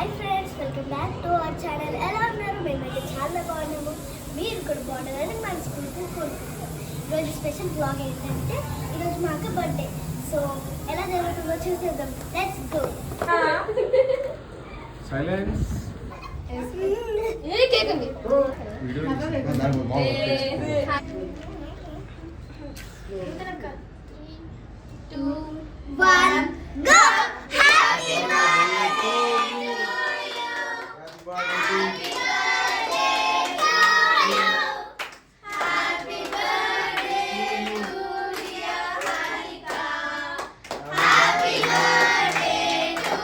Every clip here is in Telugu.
Hi friends, welcome back to our channel. ఎలా ఉన్నారు? మేమైతే చాలా బాగున్నాము. మీరు కూడా బాగుండాలని మనస్ఫూర్తిగా కోరుకుంటున్నాం. ఈరోజు స్పెషల్ బ్లాగ్ ఏంటంటే ఈరోజు మా అక్క బర్త్డే. సో ఎలా జరుగుతుందో చూసేద్దాం. Let's go. సైలెన్స్. కేక్ ఉంది. 2, 1 go. Happy birthday to you. Happy birthday to you. Happy birthday to dear Harika. Happy birthday to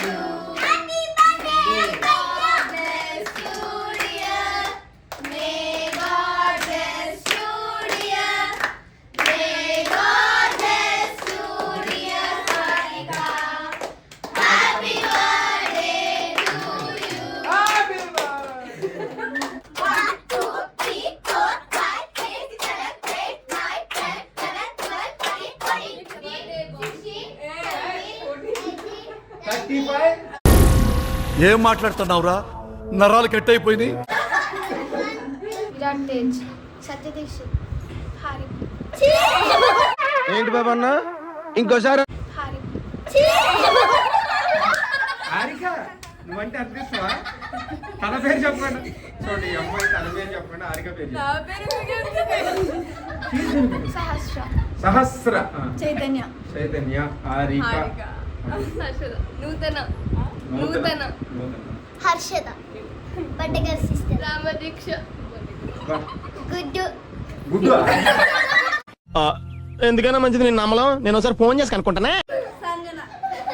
you. Happy birthday, God bless you, dear. May God bless you, dear. May God bless you, dear Harika. Happy birthday to you. Happy birthday. 1, 2, 3, 4, 5, 6, 7, 8, 9, 10, 11, 12, 13, 14, 15, 16, 35. ఏం మాట్లాడుతున్నావురా? నరాలు కట్ అయిపోయినాయి. విరాట్ తేజ్, సత్యదీక్షిత్, హారి ఏంటి బాబు అన్న ఇంకోసారి హారి హారిక, నువ్వంటే అనిపిస్తావా? తన పేరు చెప్పండి. చూడండి, ఈ అమ్మాయి తన పేరు చెప్పండి. హారిక పేరు సహస్ర, సహస్ర. చైతన్య, చైతన్య, హారిక, నూతన, నూతన. హర్షద, బట్టగర్ సిస్టర్, రామదీక్ష, గుడ్డు, గుడ్డు. ఎందుకైనా మంచిది నేను నమ్మలం. నేను ఒకసారి ఫోన్ చేసి కనుక్కుంటానే. Sanjana,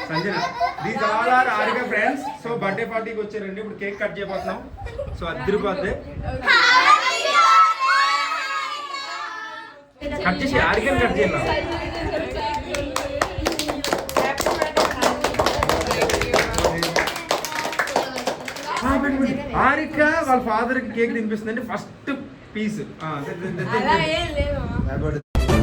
Sanjana. These all are Harika friends. So birthday పార్టీకి వచ్చారండి. ఇప్పుడు కేక్ కట్ చేయబోతున్నాం. సో అద్దరిపోద్ది. కట్ చేసి హారికని కట్ చేయాలి. హారిక వాళ్ళ ఫాదర్ కి కేక్ తినిపిస్తుందండి. First piece. అలా ఏం లేదు.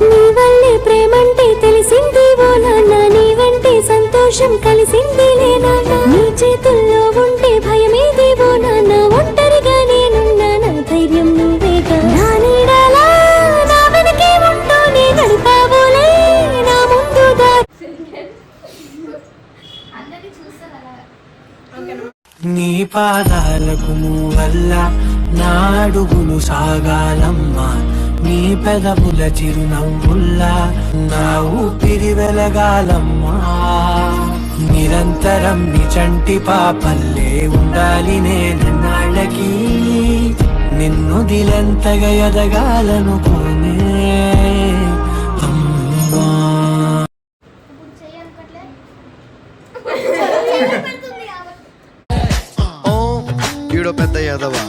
నీ వల్లే ప్రేమంటే తెలిసింది ఓ నాన్న, నీ వంటే సంతోషం కలిసింది లే నాన్న, నీ చేతుల్లో ఉంటే భయమేది ఓ నాన్న, ఒంటరిగా నేనున్నా నా ధైర్యం నువ్వేగా, నా నీడలా నా వెనకే ఉంటూ నీ నడిపావులే నా ముందు దారి. అందరినీ చూస్తారు అలా. నీ పాదాలకు వల్ల నా అడుగులు సాగాలమ్మా, నీ పెదవుల చిరునవ్వుల్లా నా ఊపిరి వెలగాలమ్మా, నిరంతరం నీ చంటి పాపల్లే ఉండాలి నేనన్నాళ్ళకి, నిన్ను దిలెంతగా ఎదగాలనుకోనే అమ్మా. ఇప్పుడు చేయాలనుకోవట్లే. ఈడో పెద్ద యాదవా,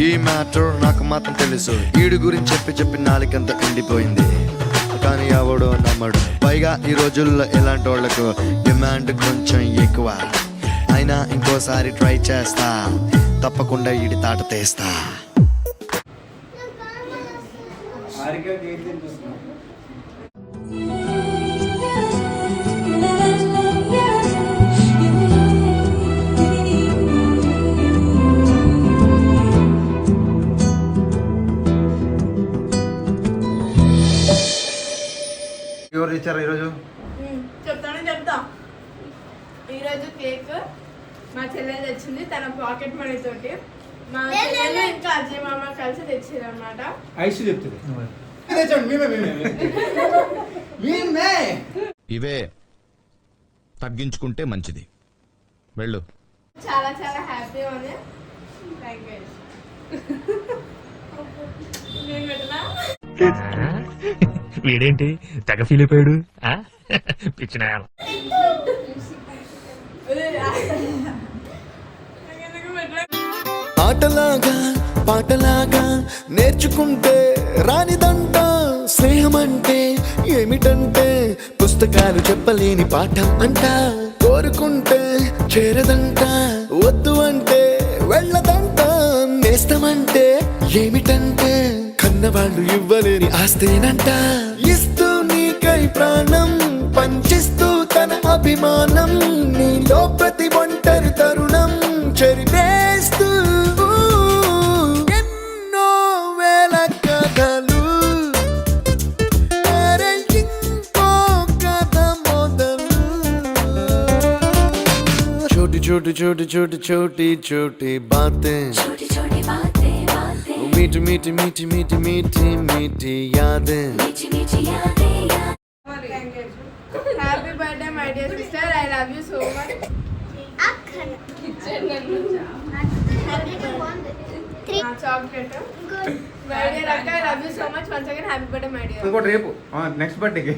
ఈ మ్యాటర్ నాకు మాత్రం తెలుసు. ఈడు గురించి చెప్పి చెప్పి నాలుకంత ఎండిపోయింది, కానీ ఎవడో నమ్మడు. పైగా ఈ రోజుల్లో ఇలాంటి వాళ్లకు డిమాండ్ కొంచెం ఎక్కువ. అయినా ఇంకోసారి ట్రై చేస్తా, తప్పకుండా ఈడి తాట తీస్తా. హారిక కేక్ తినిపిస్తున్నాం. ఎవరు ఇచ్చారు ఈరోజు? చెప్తా. ఈరోజు కేక్ మా చెల్లెలు తెచ్చింది తన పాకెట్ మనీ తోటి. మా చెల్లెలు ఇంకా అజయ్ మామ కలిసి తెచ్చారు అనమాట. ఐసు చెప్తుంది. తెచ్చండి, మేమే. ఇవే తగ్గించుకుంటే మంచిది. వెళ్ళు. చాలా చాలా హ్యాపీ ఉంది. నేను పెట్టినా వీడేంటి తెగ ఫీల్ అయిపోయాడు? పిచ్చిన ఆటలాగా పాటలాగా నేర్చుకుంటే రానిదంట స్నేహం అంటే ఏమిటంటే, పుస్తకాలు చెప్పలేని పాఠం అంట, కోరుకుంటే చేరదంట, వద్దు అంటే వెళ్ళదంట, నేస్తమంటే ఏమిటంటే కన్నవాళ్ళు ఇవ్వలేని ఆస్తేనంట, ఇస్తూ నీకై ప్రాణం పంచిస్తూ తన అభిమానం, నీలో ప్రతి ఒంటరి తరుణం చెరిపేస్తూ ఎన్నో వేల కథలు అరే ఇంకో కథ మొదలు छोटी छोटी छोटी छोटी छोटी छोटी बातें मीठी मीठी मीठी मीठी मीठी मीठी यादें happy birthday my dear sister, I love you so much. Chocolate my dear akka, I love you so much once again. Happy birthday my dear. ఇంకోటి రేపు నెక్స్ట్ బర్త్డేకి.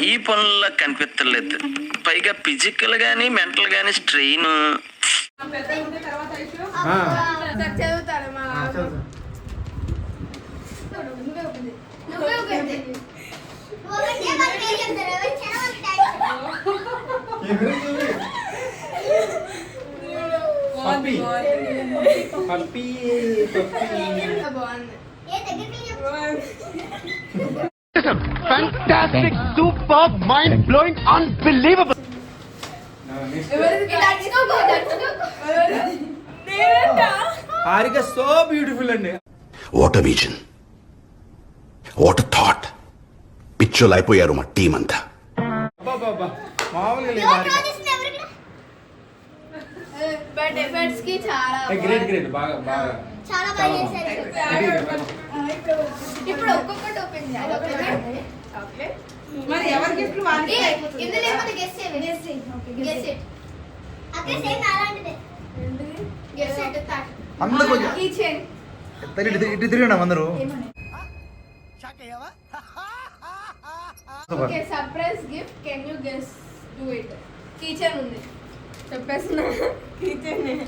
ఈ పనుల్లో కనిపించలేదు, పైగా ఫిజికల్ గానీ మెంటల్ గానీ స్ట్రెయిన్. చదువుతాను మా బాగుంది. Fantastic, superb, mind-blowing, unbelievable. Harika so beautiful అండి. What vision, what thought. పిచ్చోలు అయిపోయారు మా టీం అంతా. బాబా మామూలుగా లేదు హారిక. బట్ ఎఫర్ట్స్ కి చాలా గ్రేట్ గ్రేట్, బాగా బాగా చాలా బాగా చేశారు. ఇప్పుడు ఒక్కొక్కటి ఓపెన్ చేయాలి. చాక్లెట్ మరి ఎవరి గిఫ్ట్లు వాళ్ళకి అయిపోతుంది. ఇందులో ఏమో గెస్ చేయండి. Guess it. అక్కడ సేమ్ అలాంటిదే. Guess it that. అందరూ కొంచెం ఈ చైన్. ఇటు తిరిగినాం అందరూ. Okay, surprise gift. Can you guess do it? Key chain ఉంది చెప్పేస్తున్నా. కీ చైన్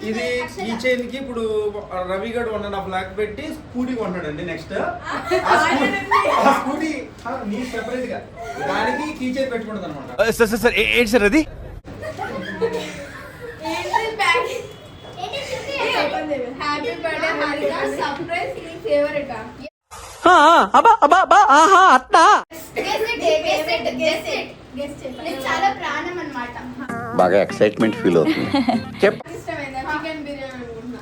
ఇది ఈ చైన్ కి ఇప్పుడు రవి గడ్ 1.5 lakh పెట్టి స్కూటీ కొన్నాడండి. నెక్స్ట్ ఆ స్కూటీ నీ సెపరేట్ గా దానికి కీ చైన్ పెట్టుకుంటుంది అనమాట. సార్ ఏంటి సార్ అది? హ్యాపీ బర్త్డే హారిక, సర్ప్రైజ్ నీ ఫేవరెట్. చాలా ప్రాణం అన్నమాట. బాగా ఎక్సైట్మెంట్ ఫీల్ అవుతుంది. ఇష్టమైందా? చికెన్ బిర్యానీ అనుకుంటున్నా.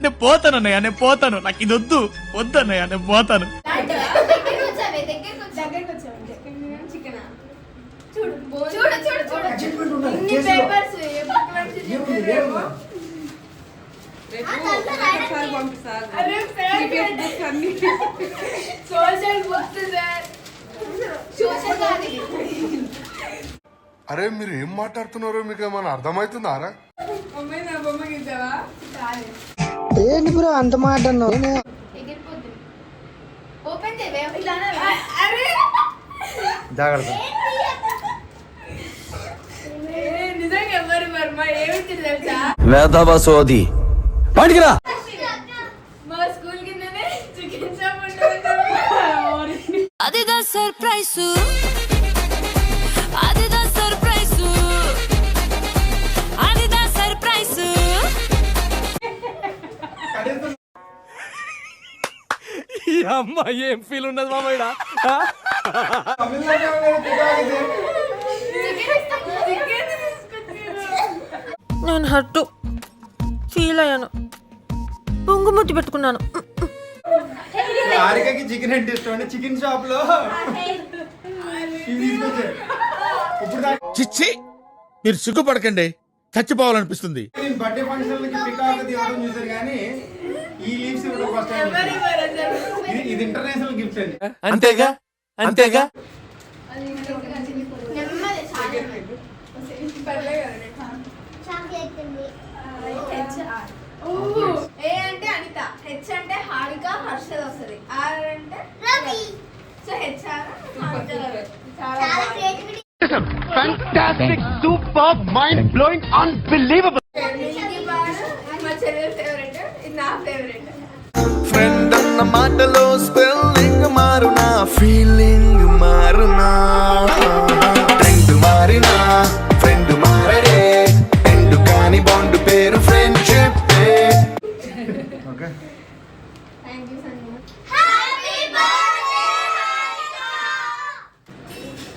నేను పోతాను అన్నయ్య, నేను పోతాను. నాకు ఇది వద్దు అన్నయ్య, నేను పోతాను. దగ్గరికి వచ్చావే. చికెన్ చూడు చూడు చూడు చూడు. ఇన్ని papers social books sir. Social కాదు. అరే మీరు ఏం మాట్లాడుతున్నారో మీకు ఏమైనా అర్థమవుతుందా? అమ్మాయి నా బొమ్మ గీసావా? ఏంటి బ్రో అంత మాట అన్నావు? ఎగిరిపోతుంది. ఓపెన్ చేయవే. ఇట్లా అరే జాగ్రత్త. నిజంగా ఎవరు వర్మ ఏమిటి తెలుసా? వేదవసోది బయటికి రా. మా స్కూల్ కిందనే చికెన్ షాప్ ఉంటుంది. అదిదా సర్ప్రైజ్, అదిదా సర్ప్రైజ్, అదిదా సర్ప్రైజ్. ఈ అమ్మాయి ఏం ఫీల్ ఉన్నది మామయ్య? నేను హట్టు ఫీల్ అయ్యాను, పొంగుముద్దు పెట్టుకున్నాను. హారికకి చికెన్ అంటే ఇష్టం అండి. చికెన్ షాప్ లో చిచ్చి మీరు సిగ్గుపడకండి, చచ్చిపోవాలనిపిస్తుంది. నేను బర్త్డే ఫంక్షన్ కి పికాక్ తీయడం చూసాను కానీ ఈ లీవ్స్ ఇవ్వడం ఫస్ట్ టైం. ఇది ఇంటర్నేషనల్ గిఫ్ట్ అండి. అంతేగా అంతేగా. నెమ్మది చాక్లెట్ ఉంది. ఏ అంటే అనిత, హెచ్ అంటే హారిక, హర్షద్ వస్తుంది. ఆర్ అంటే రవి. సో హెచ్ఆర్ చాలా creativity. Fantastic, superb, mind-blowing, unbelievable. మా చెల్లెల ఫేవరెట్, ఇది నా ఫేవరెట్. ఫ్రెండ్ అన్న మాటలో స్పెల్లింగ్ మారునా, ఫీలింగ్ మారునా, ట్రెండ్ మారినా ఫ్రెండ్ మారడే, ఎండు కాని బాండ్ పేరు friendship. Okay. Thank you Sanjana.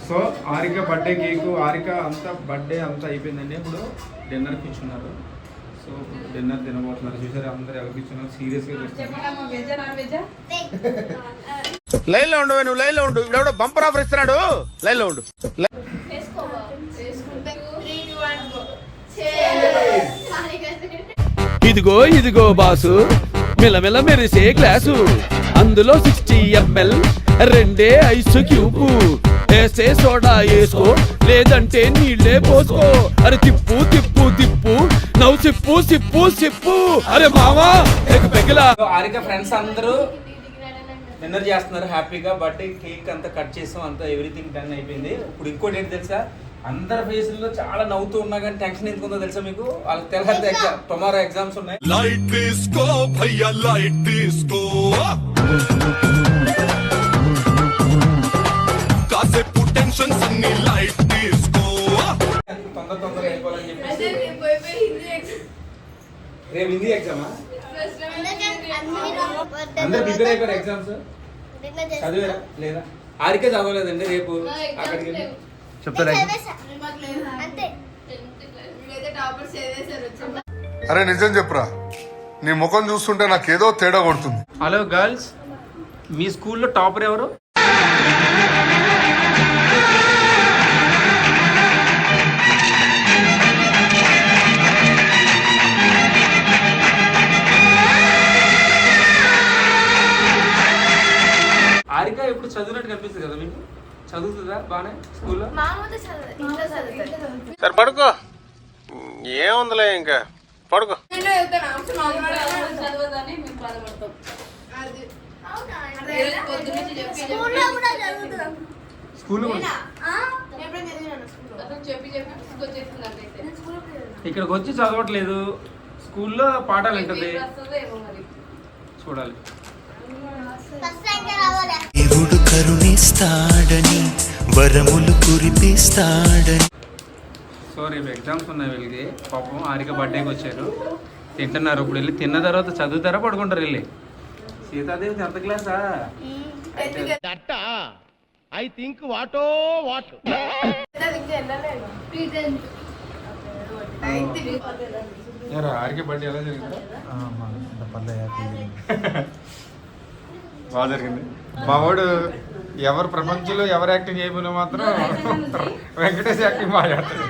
So Harika birthday cake, Harika అంతా బర్త్డే అంతా అయిపోయిందండి. ఇప్పుడు డిన్నర్ కూర్చున్నారు. సో డిన్నర్ తినబోతున్నారు. చూసారు అందరు ఎవరు కూర్చున్నారు, సీరియస్గా చూస్తున్నారు. వెజ్జా నాన్ వెజ్జా? లైన్ లో ఉండు, నువ్వు లైన్ లో ఉండు. ఇప్పుడు బంపర్ ఆఫర్ ఇస్తున్నాడు, లైన్ లో ఉండు. ఇదిగో ఇదిగో బాసు, మిలమిల మెరిసే గ్లాసు, అందులో 60 ml రెండే ఐస్ క్యూబ్, వేసే సోడా వేసుకో లేదంటే నీళ్ళే పోసుకో, అరే తిప్పు తిప్పు తిప్పు నవ్వు సిప్పు సిప్పు సిప్పు, అరే మావా పెగిలా. హారిక ఫ్రెండ్స్ అందరూ డిన్నర్ చేస్తున్నారు హ్యాపీగా. బర్త్డే కేక్ అంతా కట్ చేసాం, అంతా ఎవ్రీథింగ్ డన్ అయిపోయింది. ఇప్పుడు ఇంకోటి ఏంటి తెలుసా, అందరి ఫేసుల్లో చాలా నవ్వుతూ ఉన్నా కానీ టెన్షన్ ఎందుకుందో తెలుసా మీకు? వాళ్ళకి తెలియదు, టుమారో ఎగ్జామ్స్ ఉన్నాయి. లైట్ తీసుకో భయ్యా, లైట్ తీసుకో, కాసేపు టెన్షన్స్ అన్ని లైట్ తీసుకో. తొందరగా అయిపోవాలని చెప్పేసి అదే రేపు పోయి హిందీ ఎగ్జామ్. రేపు హిందీ ఎగ్జామా? ఫస్ట్ అందరు ప్రిపేర్ అయిపోయారు ఎగ్జామ్స్? చదివారా లేదా? హారిక చదవలేదండి. రేపు అక్కడికి వెళ్ళి చెప్తారా? అంతే. మీరైతే టాపర్స్ చేసేసారు వచ్చి. అరే నిజం చెప్పురా, నీ ముఖం చూస్తుంటే నాకేదో తేడా కొడుతుంది. హలో గర్ల్స్, మీ స్కూల్లో టాపర్ ఎవరు? హారిక ఎప్పుడు చదివినట్టు కనిపిస్తుంది కదా మీకు? చదువుతుందా బానే స్కూల్లో? సరే పడుకో, ఏముందిలే ఇంకా పడుకో. నేను వెళ్తాను. అప్పుడు మామూలు చదవదని మేము బాధపడతాం. అది ఈరోజు పొద్దున్న నుంచి చెప్పి స్కూల్లో కూడా చదువుతున్నాం. స్కూల్లో ఎప్పుడైనా చదివినాను స్కూల్లో. అసలు చెప్పి తీసుకొచ్చేస్తుంది అంతే. ఇక్కడికి వచ్చి చదవట్లేదు, స్కూల్లో పాఠాలు వింటది. వస్తుందో ఏమో మరి చూడాలి. ఫస్ట్ ర్యాంక్ రావాలి. దేవుడు కరుణిస్తాడని వరములు కురిపిస్తాడని. సో రేపు ఎగ్జామ్స్ ఉన్నాయి వీళ్ళకి. పాపం హారిక బర్త్డేకి వచ్చారు, తింటున్నారు. ఇప్పుడు వెళ్ళి తిన్న తర్వాత చదువుతారా పడుకుంటారు వెళ్ళి? సీతాదేవి 10th క్లాసా? ఐ థింక్ వాటో వాట్. హారిక బర్త్డే ఎలా జరిగింది? బాగా జరిగింది. మా వాడు ఎవరు ప్రపంచంలో ఎవరు యాక్టింగ్ చేయబోయినా మాత్రం వెంకటేష్ యాక్టింగ్ బాగా చేస్తాడు.